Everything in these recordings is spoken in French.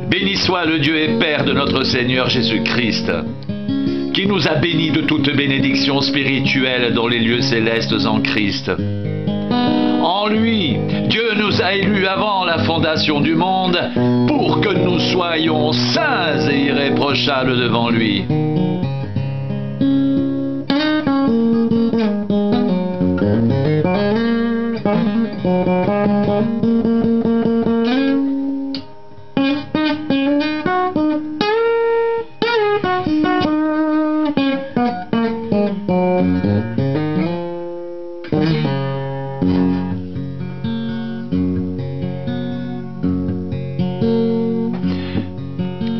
Béni soit le Dieu et Père de notre Seigneur Jésus-Christ, qui nous a bénis de toute bénédiction spirituelle dans les lieux célestes en Christ. En lui, Dieu nous a élus avant la fondation du monde pour que nous soyons saints et irréprochables devant lui.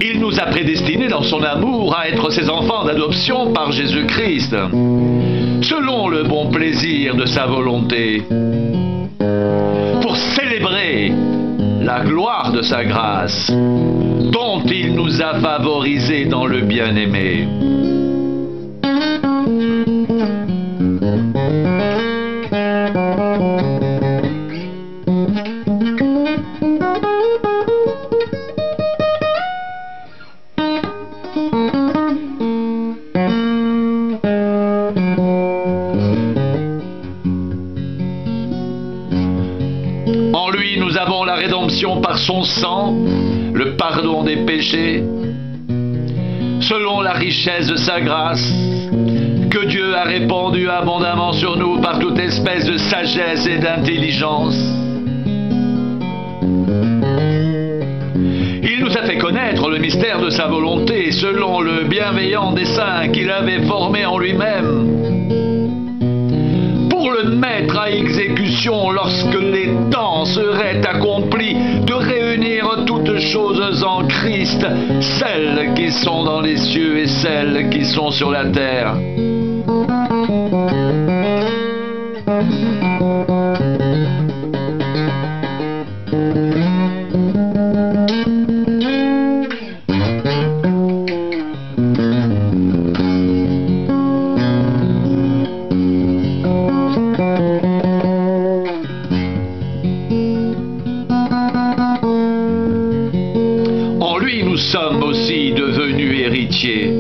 Il nous a prédestinés dans son amour à être ses enfants d'adoption par Jésus-Christ, selon le bon plaisir de sa volonté, pour célébrer la gloire de sa grâce, dont il nous a favorisés dans le bien-aimé. En lui, nous avons la rédemption par son sang, le pardon des péchés, selon la richesse de sa grâce, que Dieu a répandue abondamment sur nous par toute espèce de sagesse et d'intelligence. Il nous a fait connaître le mystère de sa volonté, selon le bienveillant dessein qu'il avait formé en lui-même, pour le mettre à exécution lorsque les temps seraient accomplis, de réunir toutes choses en Christ, celles qui sont dans les cieux et celles qui sont sur la terre. En lui, nous sommes aussi devenus héritiers,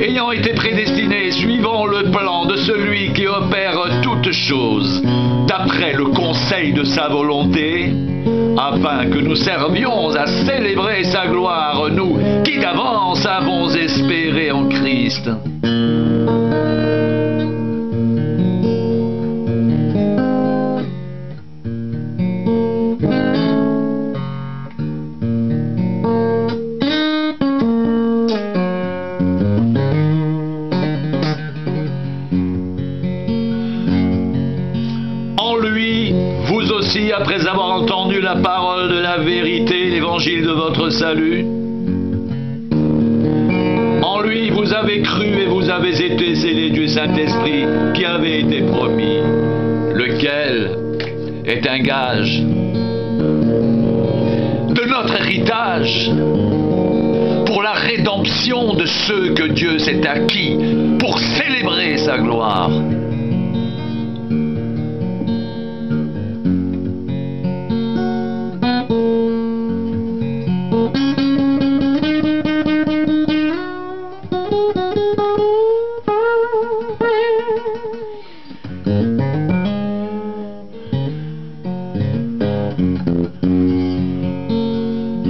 ayant été prédestinés suivant le plan de celui qui opère toutes choses, d'après le conseil de sa volonté, afin que nous servions à célébrer sa gloire, nous qui d'avance avons espéré en Christ. En lui, vous aussi, après avoir entendu la parole de la vérité, l'évangile de votre salut, en lui vous avez cru et vous avez été scellés du Saint-Esprit qui avait été promis, lequel est un gage de notre héritage pour la rédemption de ceux que Dieu s'est acquis pour célébrer sa gloire.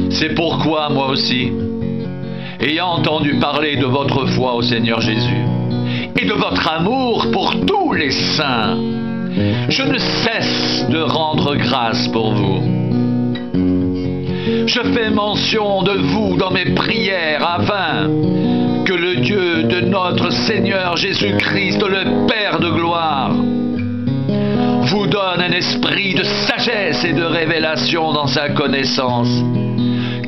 C'est pourquoi moi aussi, ayant entendu parler de votre foi au Seigneur Jésus et de votre amour pour tous les saints, je ne cesse de rendre grâce pour vous. Je fais mention de vous dans mes prières afin que le Dieu de notre Seigneur Jésus-Christ, le Père de gloire, vous donne un esprit de sagesse et de révélation dans sa connaissance,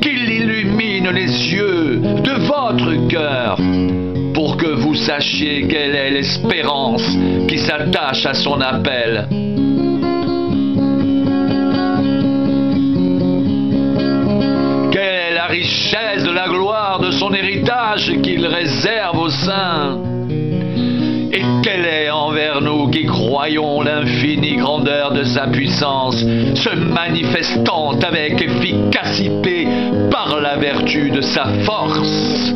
qu'il illumine les yeux de votre cœur, pour que vous sachiez quelle est l'espérance qui s'attache à son appel. Quelle est la richesse de la gloire de son héritage qu'il réserve aux saints. Et quelle est envers nous qui croyons l'infinie grandeur de sa puissance, se manifestant avec efficacité par la vertu de sa force.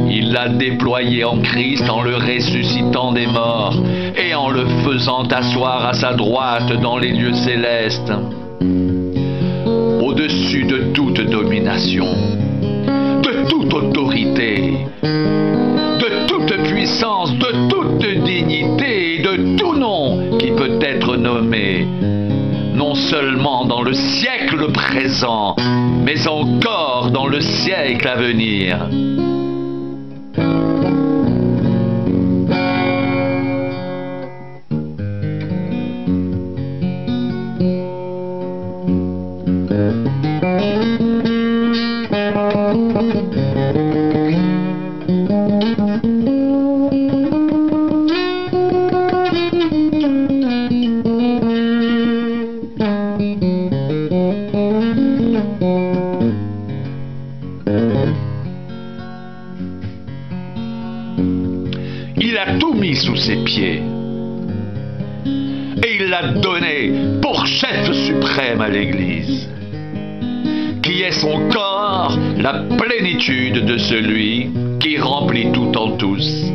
Il l'a déployé en Christ en le ressuscitant des morts et en le faisant asseoir à sa droite dans les lieux célestes, au-dessus de toute domination, de toute autorité, de toute puissance, de toute dignité et de tout nom qui peut être nommé, non seulement dans le siècle présent, mais encore dans le siècle à venir. Il a tout mis sous ses pieds et il l'a donné pour chef suprême à l'Église, qui est son corps, la plénitude de celui qui remplit tout en tous.